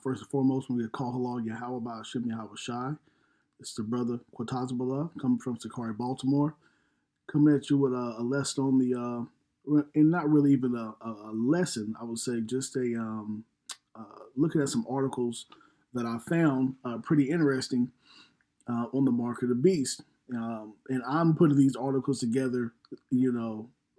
First and foremost, we call hello Yahweh by Hashem Yahweh Shai. It's the brother Quatazabala coming from Sicarii Baltimore, coming at you with a lesson on and not really even a lesson, I would say, just looking at some articles that I found pretty interesting on the mark of the beast. And I'm putting these articles together,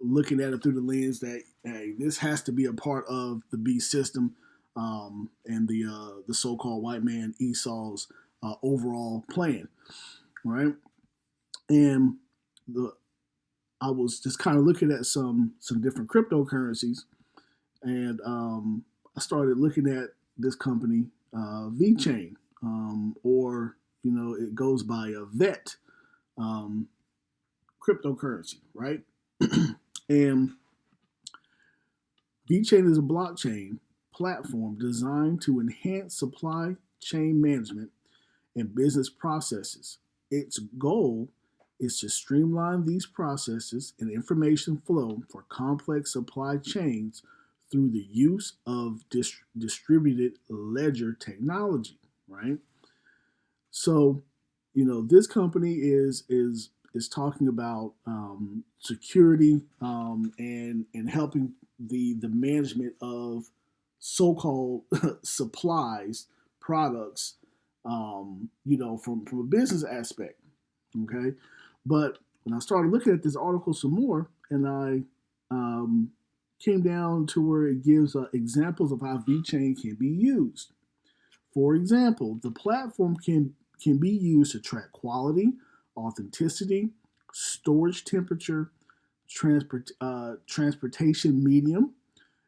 looking at it through the lens that, hey, this has to be a part of the beast system, and the so-called white man Esau's overall plan, right? And I was just kind of looking at some different cryptocurrencies, and I started looking at this company, VeChain, or it goes by a VET cryptocurrency, right? And VeChain is a blockchain platform designed to enhance supply chain management and business processes. Its goal is to streamline these processes and information flow for complex supply chains through the use of distributed ledger technology, right? So, this company is talking about security, and helping the management of so-called supplies, products, from a business aspect. Okay, but when I started looking at this article some more, and I came down to where it gives examples of how VeChain can be used. For example, the platform can be used to track quality, authenticity, storage temperature, transportation medium,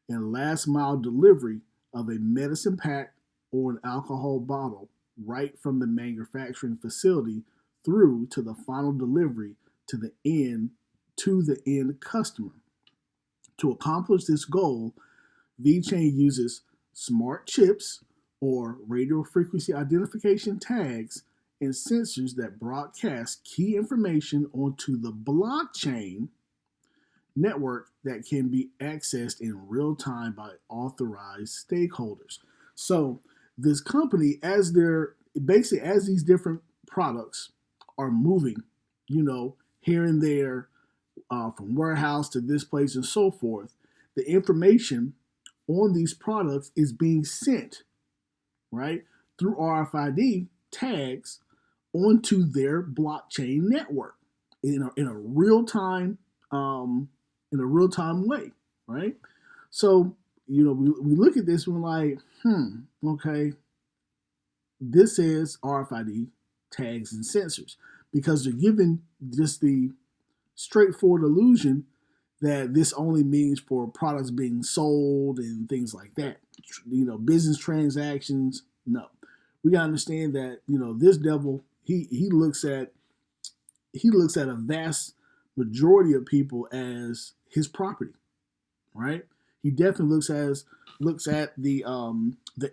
and last mile delivery of a medicine pack or an alcohol bottle right from the manufacturing facility through to the final delivery to the end customer. To accomplish this goal, VeChain uses smart chips or radio frequency identification tags and sensors that broadcast key information onto the blockchain network that can be accessed in real time by authorized stakeholders. So this company, as these different products are moving, here and there, from warehouse to this place and so forth, the information on these products is being sent, right, through RFID tags onto their blockchain network in a real time way, right? So we look at this and we're like, okay, this is RFID tags and sensors, because they're given just the straightforward illusion that this only means for products being sold and things like that. Business transactions. No, we gotta understand that this devil, he looks at a vast majority of people as his property, right? He definitely looks at the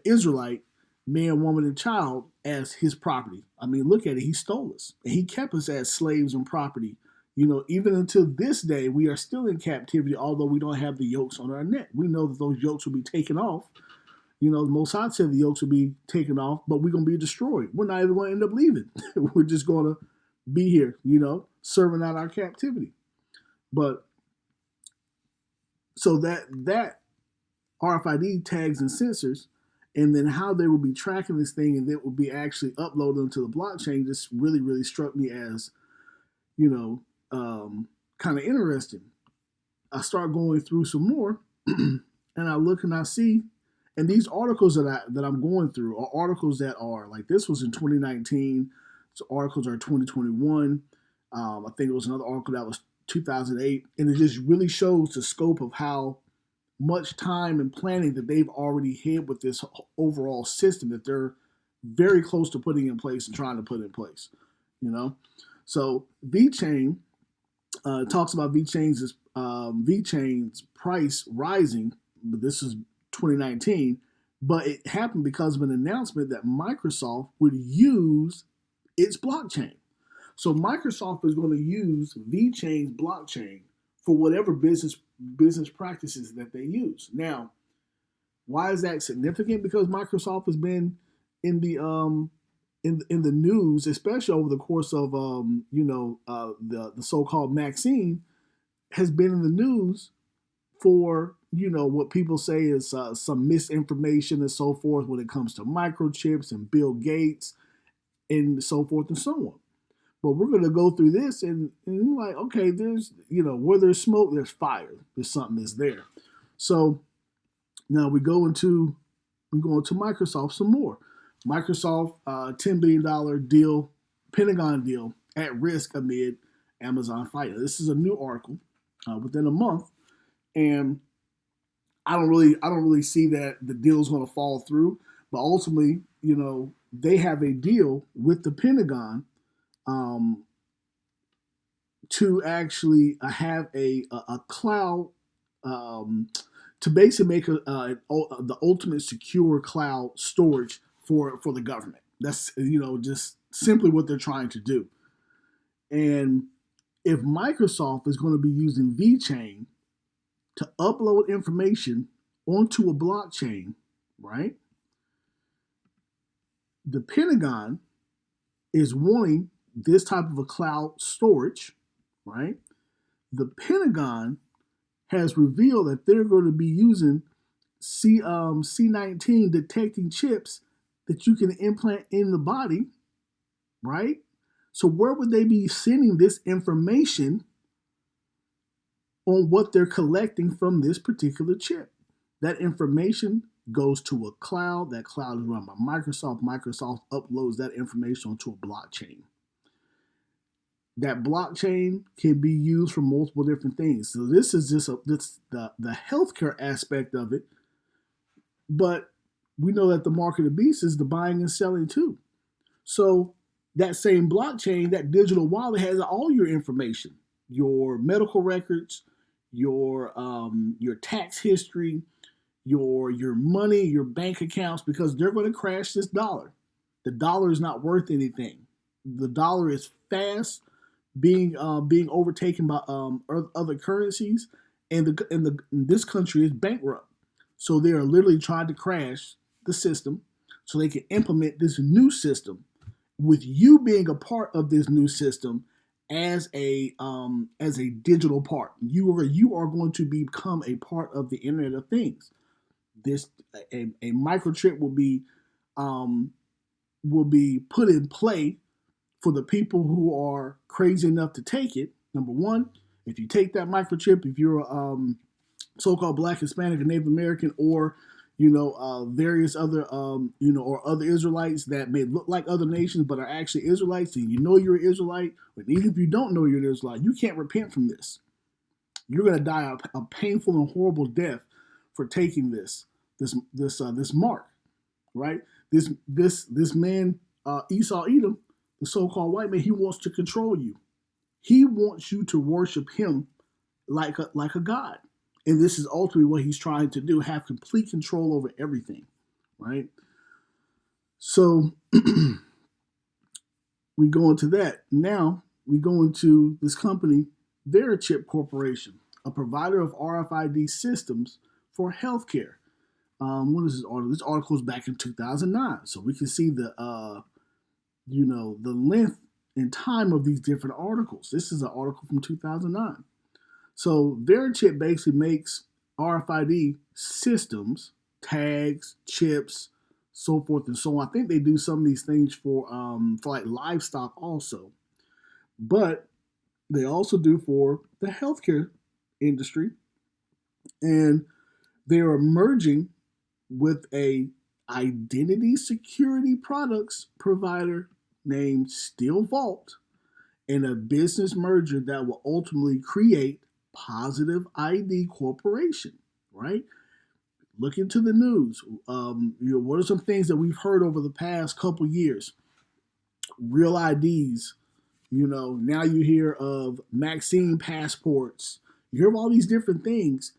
Israelite man, woman, and child as his property. I mean, look at it. He stole us, and he kept us as slaves and property. Even until this day, we are still in captivity, although we don't have the yokes on our neck. We know that those yokes will be taken off. The Most High said the yokes will be taken off, but we're going to be destroyed. We're not even going to end up leaving. We're just going to be here, serving out our captivity. But so that RFID tags and sensors, and then how they will be tracking this thing and it will be actually uploaded into the blockchain, just really, really struck me as, kind of interesting. I start going through some more, and I look and I see, and these articles that I'm going through are articles that are like, this was in 2019, so articles are 2021. I think it was another article that was 2008, and it just really shows the scope of how much time and planning that they've already had with this overall system that they're very close to putting in place and trying to put in place. So VeChain talks about VeChain's price rising, but this is 2019. But it happened because of an announcement that Microsoft would use its blockchain. So Microsoft is going to use VeChain's blockchain for whatever business practices that they use. Now, Why is that significant? Because Microsoft has been in the in the news, especially over the course of the so-called Maxine has been in the news for what people say is some misinformation and so forth when it comes to microchips and Bill Gates and so forth and so on. But we're going to go through this and like, okay, there's where there's smoke, there's fire. There's something that's there. So now we go into Microsoft some more. Microsoft $10 billion deal, Pentagon deal at risk amid Amazon fight. This is a new article within a month, and I don't really see that the deal is going to fall through. But ultimately, they have a deal with the Pentagon um, to actually have a cloud to basically make the ultimate secure cloud storage for the government. That's just simply what they're trying to do. And if Microsoft is going to be using VChain to upload information onto a blockchain, right? The Pentagon is wanting this type of a cloud storage, right? The Pentagon has revealed that they're going to be using C19 detecting chips that you can implant in the body, right? So where would they be sending this information on what they're collecting from this particular chip? That information goes to a cloud. That cloud is run by Microsoft. Microsoft uploads that information onto a blockchain. That blockchain can be used for multiple different things. So this is just the healthcare aspect of it. But we know that the mark of the beast is the buying and selling too. So that same blockchain, that digital wallet has all your information, your medical records, your tax history, your money, your bank accounts, because they're going to crash this dollar. The dollar is not worth anything. The dollar is fast being overtaken by other currencies, and this country is bankrupt. So they are literally trying to crash the system so they can implement this new system. With you being a part of this new system as a digital part, you are going to become a part of the Internet of Things. This a microchip will be put in play for the people who are crazy enough to take it. Number one, if you take that microchip, if you're a so-called Black, Hispanic, or Native American, or various other or other Israelites that may look like other nations but are actually Israelites, and you're an Israelite, but even if you don't know you're an Israelite, you can't repent from this. You're going to die a painful and horrible death for taking this mark, right? This man Esau Edom, the so-called white man, he wants to control you. He wants you to worship him like a god. And this is ultimately what he's trying to do, have complete control over everything, right? So we go into that. Now we go into this company, Verichip Corporation, a provider of RFID systems for healthcare. When is this article? This article is back in 2009, so we can see the length and time of these different articles. This is an article from 2009. So Verichip basically makes RFID systems, tags, chips, so forth and so on. I think they do some of these things for like livestock also, but they also do for the healthcare industry, and they are merging with a identity security products provider named Steel Vault in a business merger that will ultimately create Positive ID Corporation, right? Look into the news. What are some things that we've heard over the past couple years? Real IDs. Now you hear of Maxine passports. You hear of all these different things.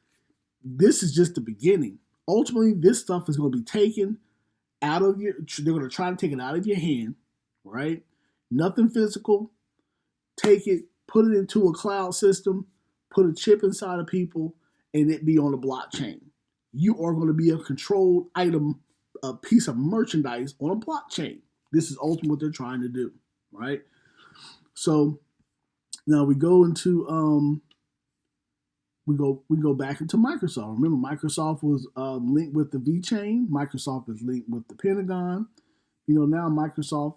This is just the beginning. Ultimately, this stuff is going to be taken out of your. They're going to try to take it out of your hand, right? Nothing physical. Take it, put it into a cloud system, put a chip inside of people, and it be on a blockchain. you are going to be a controlled item, a piece of merchandise on a blockchain. This is ultimately what they're trying to do, right? So now we go into we go back into Microsoft. Remember, Microsoft was linked with the VeChain. Microsoft is linked with the Pentagon. Now Microsoft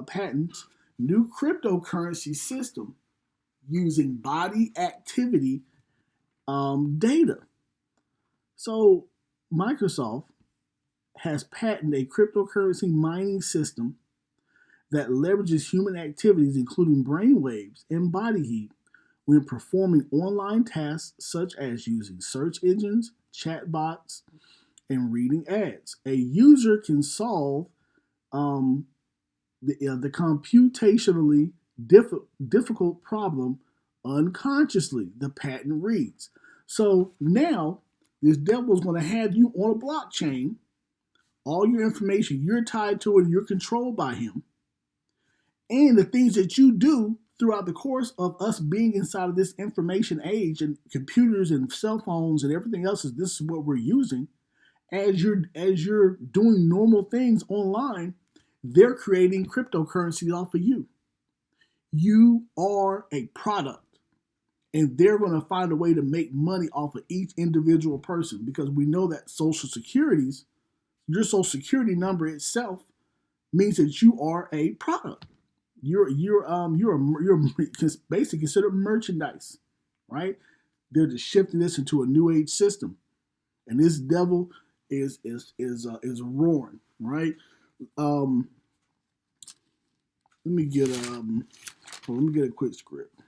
patents new cryptocurrency system using body activity data. So Microsoft has patented a cryptocurrency mining system that leverages human activities, including brain waves and body heat, when performing online tasks such as using search engines, chatbots, and reading ads. A user can solve the computationally difficult problem unconsciously, the patent reads. So now this devil is going to have you on a blockchain, all your information, you're tied to it, you're controlled by him. And the things that you do throughout the course of us being inside of this information age, and computers and cell phones and everything else, this is what we're using. As you're doing normal things online, they're creating cryptocurrencies off of you. You are a product. And they're going to find a way to make money off of each individual person, because we know that your social security number itself means that you are a product. You're basically considered merchandise, right? They're just shifting this into a new age system, and this devil is roaring, right? Let me get a quick script.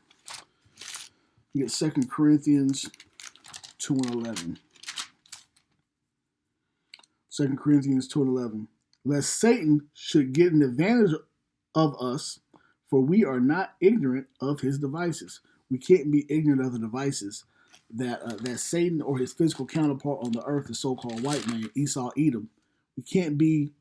We get 2 Corinthians 2:11. 2 Corinthians 2:11. Lest Satan should get an advantage of us, for we are not ignorant of his devices. We can't be ignorant of the devices that Satan or his physical counterpart on the earth, the so-called white man, Esau, Edom. We can't be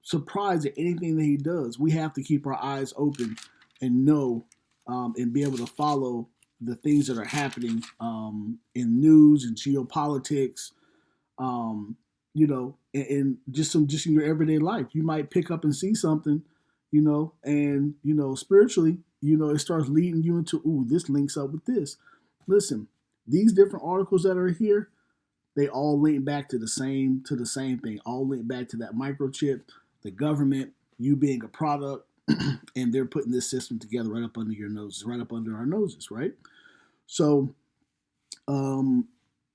surprised at anything that he does. We have to keep our eyes open and know and be able to follow the things that are happening in news and geopolitics, and just in your everyday life. You might pick up and see something, and spiritually, it starts leading you into, ooh, this links up with this. Listen, these different articles that are here, they all link back to the same thing. All link back to that microchip, the government, you being a product, and they're putting this system together right up under your noses, right up under our noses, right? So, let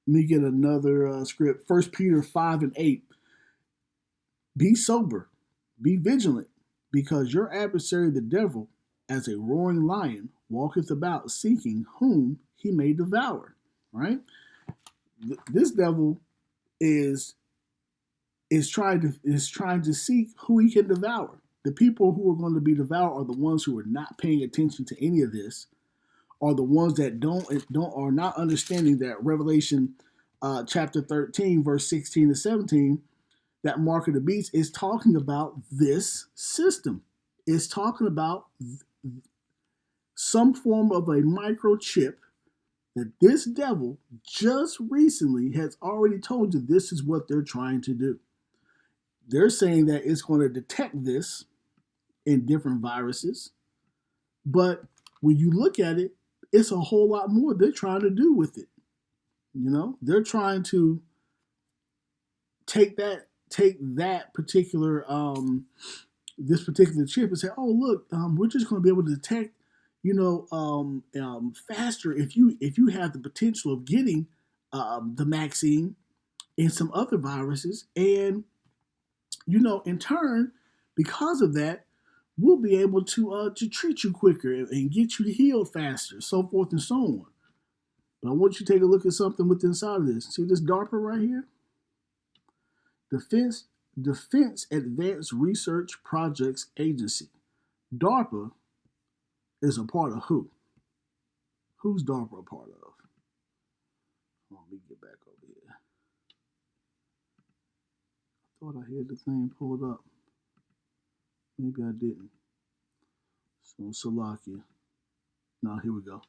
me get another script. 1 Peter 5:8. Be sober, be vigilant, because your adversary, the devil, as a roaring lion, walketh about seeking whom he may devour. Right? This devil is trying to seek who he can devour. The people who are going to be devoured are the ones who are not paying attention to any of this, are the ones that are not understanding that Revelation chapter 13, verse 16 to 17, that mark of the beast is talking about this system. It's talking about some form of a microchip that this devil just recently has already told you this is what they're trying to do. They're saying that it's going to detect this in different viruses, but when you look at it, it's a whole lot more they're trying to do with it. They're trying to take that particular this particular chip and say, oh look, we're just going to be able to detect, faster if you have the potential of getting the vaccine and some other viruses, and in turn, because of that, we'll be able to treat you quicker and get you healed faster, so forth and so on. But I want you to take a look at something with inside of this. See this DARPA right here? Defense Advanced Research Projects Agency. DARPA is a part of who? Who's DARPA a part of? Let me get back over here. I thought I had the thing pulled up. Maybe I didn't. So Salakia. Now here we go.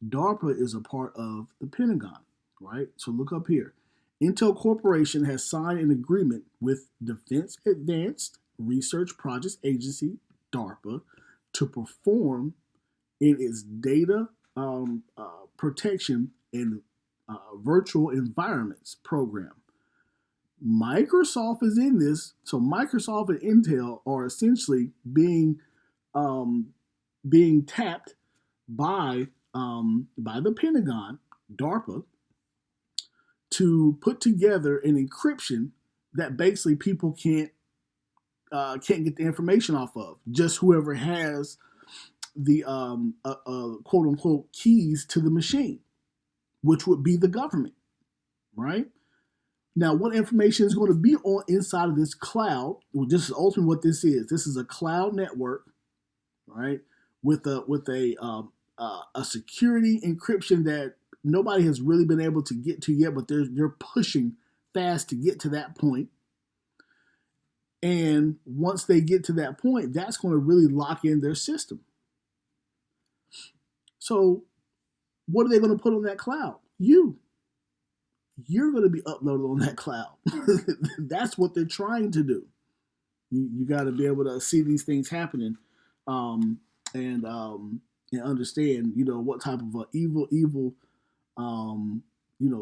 DARPA is a part of the Pentagon, right? So look up here. Intel Corporation has signed an agreement with Defense Advanced Research Projects Agency, DARPA, to perform in its data protection and virtual environments program. Microsoft is in this, so Microsoft and Intel are essentially um, being tapped by the Pentagon, DARPA, to put together an encryption that basically people can't get the information off of. Just whoever has the quote unquote keys to the machine, which would be the government, right? Now, what information is going to be on inside of this cloud? Well, this is ultimately what this is. This is a cloud network, right? With a security encryption that nobody has really been able to get to yet, but they're pushing fast to get to that point. And once they get to that point, that's going to really lock in their system. So, what are they going to put on that cloud? You're going to be uploaded on that cloud. That's what they're trying to do. You got to be able to see these things happening, and understand, what type of evil,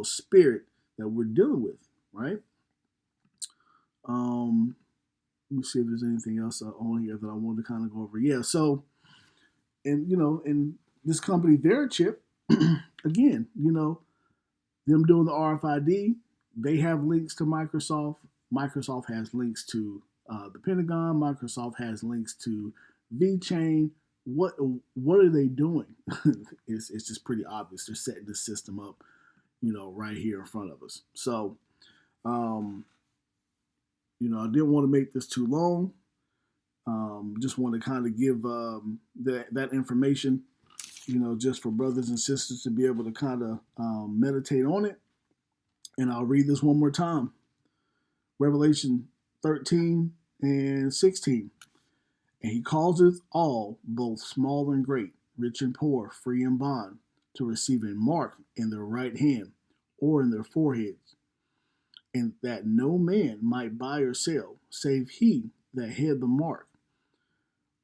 spirit that we're dealing with, right? Let me see if there's anything else on here that I wanted to kind of go over. Yeah, so, and in this company Verichip, again, them doing the RFID, they have links to Microsoft. Microsoft has links to the Pentagon. Microsoft has links to VChain. What are they doing? it's just pretty obvious. They're setting the system up, right here in front of us. So, I didn't want to make this too long. Just want to kind of give that information, just for brothers and sisters to be able to kind of meditate on it. And I'll read this one more time. Revelation 13 and 16. And he causeth all, both small and great, rich and poor, free and bond, to receive a mark in their right hand or in their foreheads, and that no man might buy or sell, save he that had the mark,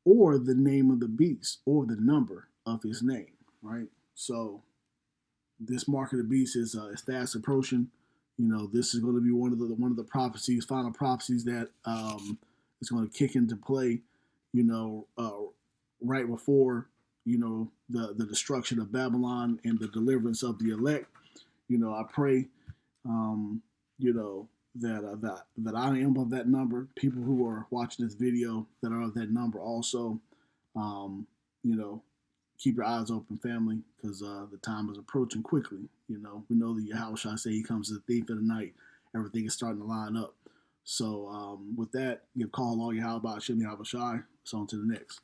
or the name of the beast, or the number of his name. Right. So this mark of the beast is fast approaching. This is going to be one of the prophecies, final prophecies that is going to kick into play. Right before the destruction of Babylon and the deliverance of the elect. I pray, that I am of that number. People who are watching this video that are of that number also. Keep your eyes open, family, because the time is approaching quickly. We know that Yahushua say he comes as a thief in the night. Everything is starting to line up. So with that, give call all Yahweh Shem Yahushua. So on to the next.